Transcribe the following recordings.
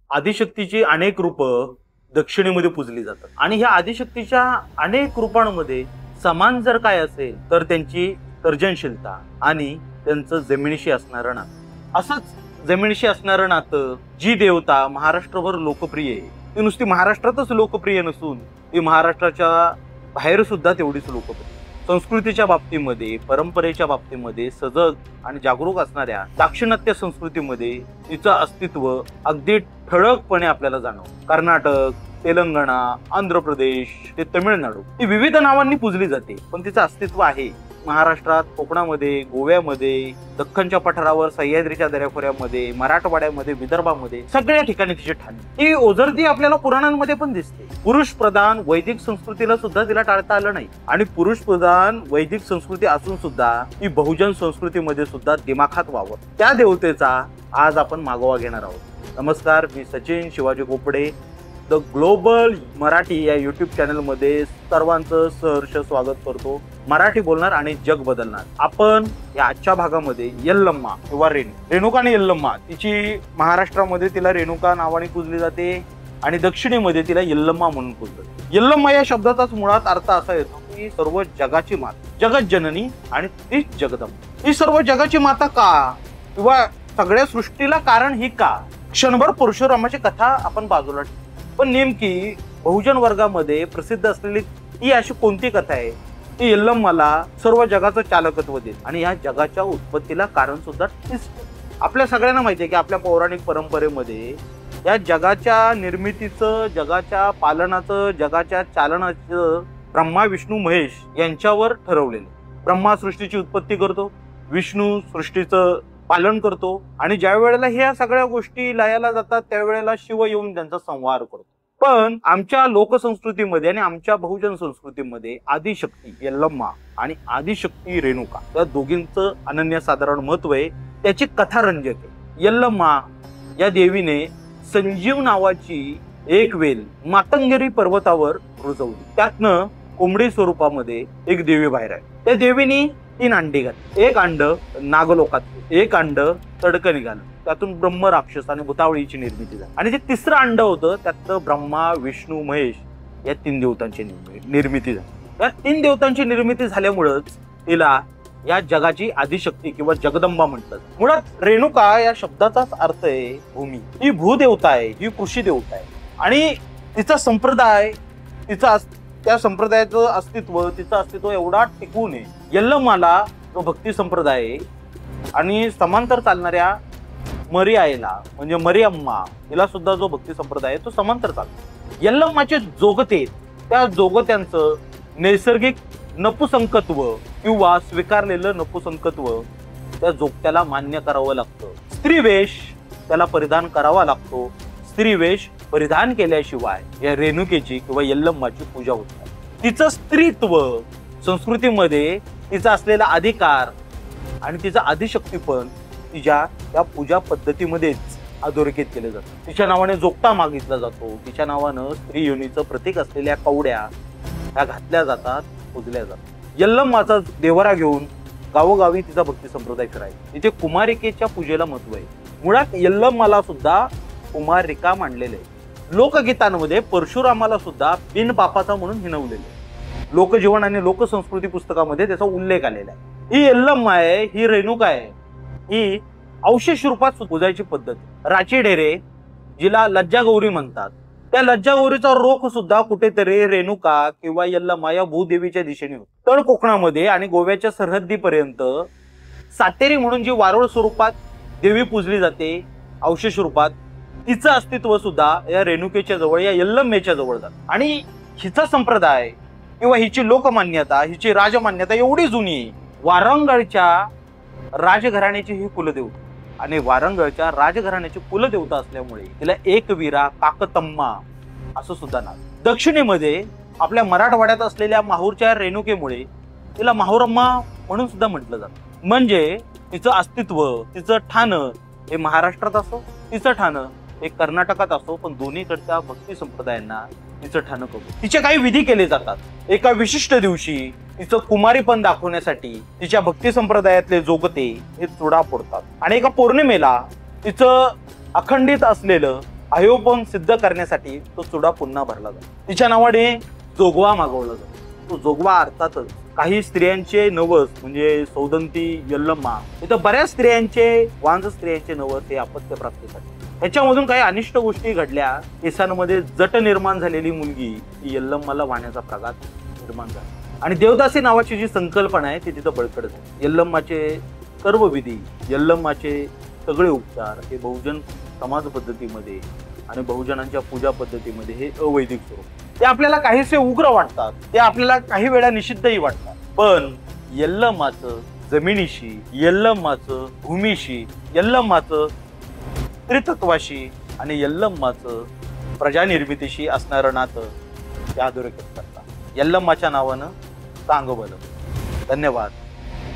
आदिशक्तीची अनेक रूप दक्षिणेमध्ये पूजली जातात आणि ह्या आदिशक्तीच्या अनेक रूपांमध्ये समान जर काय असेल तर त्यांची सर्जनशीलता आणि त्यांचं जमिनीशी असणारं नातं. असंच जमिनीशी असणारं नातं, जी देवता महाराष्ट्रभर लोकप्रिय आहे ती नुसती महाराष्ट्रातच लोकप्रिय नसून ती महाराष्ट्राच्या बाहेर सुद्धा तेवढीच लोकप्रिय. संस्कृतीच्या बाबतीमध्ये, परंपरेच्या बाबतीमध्ये सजग आणि जागरूक असणाऱ्या दाक्षिणात्य संस्कृतीमध्ये तिचं अस्तित्व अगदी ठळकपणे आपल्याला जाणवतं. कर्नाटक, तेलंगणा, आंध्र प्रदेश ते तमिळनाडू ती विविध नावांनी पूजली जाते, पण तिचं अस्तित्व आहे. महाराष्ट्रात, कोकणामध्ये, गोव्यामध्ये, दख्खनच्या पठारावर, सह्याद्रीच्या दऱ्याखोऱ्यामध्ये, मराठवाड्यामध्ये, विदर्भामध्ये सगळ्या ठिकाणी तिची ठाणी. ही ओझरती आपल्याला पुराणांमध्ये पण दिसते. पुरुष प्रधान वैदिक संस्कृतीला सुद्धा तिला टाळता आलं नाही आणि पुरुष प्रधान वैदिक संस्कृती असून सुद्धा ही बहुजन संस्कृतीमध्ये सुद्धा दिमाखात वावर. त्या देवतेचा आज आपण मागोवा घेणार आहोत. नमस्कार, मी सचिन शिवाजी गोपडे, द ग्लोबल मराठी या युट्यूब चॅनलमध्ये सर्वांचं सहर्ष स्वागत करतो. मराठी बोलणार आणि जग बदलणार. आपण या आजच्या भागामध्ये यल्लम्मा किंवा रेणुका आणि यल्लम्मा, तिची महाराष्ट्रामध्ये तिला रेणुका नावाने पूजली जाते आणि दक्षिणेमध्ये तिला यल्लम्मा म्हणून पूजली जाते. यल्लम्मा या शब्दाचाच मुळात अर्थ असा येतो की सर्व जगाची माता, जगत जननी आणि तीच जगदंबा. ही सर्व जगाची माता का, किंवा सगळ्या सृष्टीला कारण ही का? क्षणभर परशुरामाची कथा आपण बाजूला, पण नेमकी बहुजन वर्गामध्ये प्रसिद्ध असलेली ही अशी कोणती कथा आहे ती यल्लम्माला सर्व जगाचं चालकत्व देते आणि या जगाच्या उत्पत्तीला कारण सुद्धा तीच. आपल्या सगळ्यांना माहिती आहे की आपल्या पौराणिक परंपरेमध्ये या जगाच्या निर्मितीचं, जगाच्या पालनाचं, जगाच्या चालनाचं ब्रह्मा, विष्णू, महेश यांच्यावर ठरवलेलं. ब्रह्मा सृष्टीची उत्पत्ती करतो, विष्णू सृष्टीचं पालन करतो आणि ज्या वेळेला ह्या सगळ्या गोष्टी लयाला जातात त्यावेळेला शिव येऊन त्यांचा संहार करतो. पण आमच्या लोकसंस्कृतीमध्ये आणि आमच्या बहुजन संस्कृतीमध्ये आदिशक्ती यल्लम्मा आणि आदिशक्ती रेणुका या दोघींचं अनन्यसाधारण महत्व आहे. त्याची कथा रंजक आहे. यल्लम्मा या देवीने संजीव नावाची एक वेल मातंगेरी पर्वतावर रुजवली. त्यातनं कोंबडी स्वरूपामध्ये एक देवी बाहेर आहे. त्या देवीने 3 अंडी घातली. एक अंड नागलोकात, एक अंड तडकं निघालं, त्यातून ब्रह्म, राक्षस आणि भुतावळीची निर्मिती झाली आणि जे तिसरं अंड होतं त्यातनं ब्रह्मा, विष्णू, महेश या 3 देवतांची निर्मिती झाली. या 3 देवतांची निर्मिती झाल्यामुळंच तिला या जगाची आदिशक्ती किंवा जगदंबा म्हटलं. मुळात रेणुका या शब्दाचाच अर्थ आहे भूमी. ही भूदेवता आहे, ही कृषी देवता आहे आणि तिचा संप्रदाय, त्या संप्रदायाचं अस्तित्व, तिचं अस्तित्व एवढा टिकून आहे. यल्लम्माला जो भक्ती संप्रदाय आहे आणि समांतर चालणाऱ्या मरियाला म्हणजे मरियम्मा हिला सुद्धा जो भक्ती संप्रदाय आहे तो समांतर चालतो. यल्लम्माचे जोगते, त्या जोगत्यांचं नैसर्गिक नपुसंकत्व किंवा स्वीकारलेलं नपुसंकत्व त्या जोगत्याला मान्य करावं लागतं. स्त्रीवेश त्याला परिधान करावा लागतो. स्त्रीवेश परिधान केल्याशिवाय या रेणुकेची किंवा यल्लम्माची पूजा होत नाही. तिचं स्त्रीत्व, संस्कृतीमध्ये तिचा असलेला अधिकार आणि तिचा आदिशक्तीपण तिच्या या पूजा पद्धतीमध्येच अधोरेखित केले जातं. तिच्या नावाने जोगता मागितला जातो. तिच्या नावानं स्त्री योनीचं प्रतीक असलेल्या कवड्या ह्या घातल्या जातात, पूजल्या जातात. यल्लम्माचा देवरा घेऊन गावोगावी तिचा भक्ती संप्रदाय फिरायचा. तिथे कुमारिकेच्या पूजेला महत्व आहे. मुळात यल्लम्माला सुद्धा कुमारिका मानलेले आहे. लोकगीतांमध्ये परशुरामाला सुद्धा बिनपापाचा म्हणून हिणवलेले आहे. लोकजीवन आणि लोकसंस्कृती पुस्तकामध्ये त्याचा उल्लेख आलेला आहे. ही यल्लम्मा आहे, ही रेणुका आहे, ही अवशेष रूपात पूजायची पद्धत. राची डेरे जिला लज्जागौरी म्हणतात, त्या लज्जागौरीचा रोख सुद्धा कुठेतरी रेणुका किंवा यल्लम्मा या भूदेवीच्या दिशेने होतो. तळ कोकणामध्ये आणि गोव्याच्या सरहद्दीपर्यंत सातेरी म्हणून जी वारुळ स्वरूपात देवी पूजली जाते अवशेष रूपात, तिचं अस्तित्व सुद्धा या रेणुकेच्या जवळ, या यल्लम्मेच्या जवळ जातं. आणि हिचा संप्रदाय किंवा हिची लोकमान्यता, हिची राजमान्यता एवढी जुनी आहे. वारंगळच्या राजघराण्याची ही कुलदेवता आणि वारंगळच्या राजघराण्याची कुलदेवता असल्यामुळे तिला एकवीरा काकतम्मा असं सुद्धा नाव. दक्षिणेमध्ये आपल्या मराठवाड्यात असलेल्या माहूरच्या रेणुकेमुळे तिला माहूरम्मा म्हणून सुद्धा म्हटलं जातं. म्हणजे तिचं अस्तित्व, तिचं ठाणं हे महाराष्ट्रात असो, तिचं ठाणं हे कर्नाटकात असो, पण दोन्हीकडच्या भक्ती संप्रदायांना तिचं ठाणं करू. तिचे काही विधी केले जातात. एका विशिष्ट दिवशी तिचं कुमारीपण दाखवण्यासाठी तिच्या भक्ती संप्रदायातले जोगते हे चुडा फोडतात आणि एका पौर्णिमेला तिचं अखंडित असलेलं अयोपम सिद्ध करण्यासाठी तो चुडा पुन्हा भरला जातो. तिच्या नावाने जोगवा मागवला जातो. तो जोगवा अर्थातच काही स्त्रियांचे नवस म्हणजे सौदंती यल्लम्मा, इथं बऱ्याच स्त्रियांचे वांझ स्त्रियांचे नवस हे अपत्य प्राप्तीसाठी. ह्याच्यामधून काही अनिष्ट गोष्टी घडल्या. केसांमध्ये जट निर्माण झालेली मुलगी ही यल्लम्माला वाहण्याचा प्रघात निर्माण झाला आणि देवदासी नावाची जी संकल्पना आहे ती तिथं बळकट झाली. यल्लम्माचे सर्व विधी, यल्लम्माचे सगळे उपचार हे बहुजन समाज पद्धतीमध्ये आणि बहुजनांच्या पूजा पद्धतीमध्ये हे अवैदिक स्वरूप. ते आपल्याला काहीसे उग्र वाटतात, ते आपल्याला काही वेळा निषिद्धही वाटतात, पण यल्लम्माचं जमिनीशी, यल्लम्माचं भूमीशी, यल्लम्माचं त्रितत्वाशी आणि यल्लम्माचं प्रजानिर्मितीशी असणारं नातं ते अधोरेखित करतात. यल्लम्माच्या नावानं चांगलं. धन्यवाद.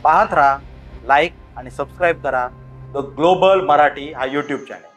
पाहत राहा, लाईक आणि सबस्क्राईब करा द ग्लोबल मराठी हा यूट्यूब चॅनल.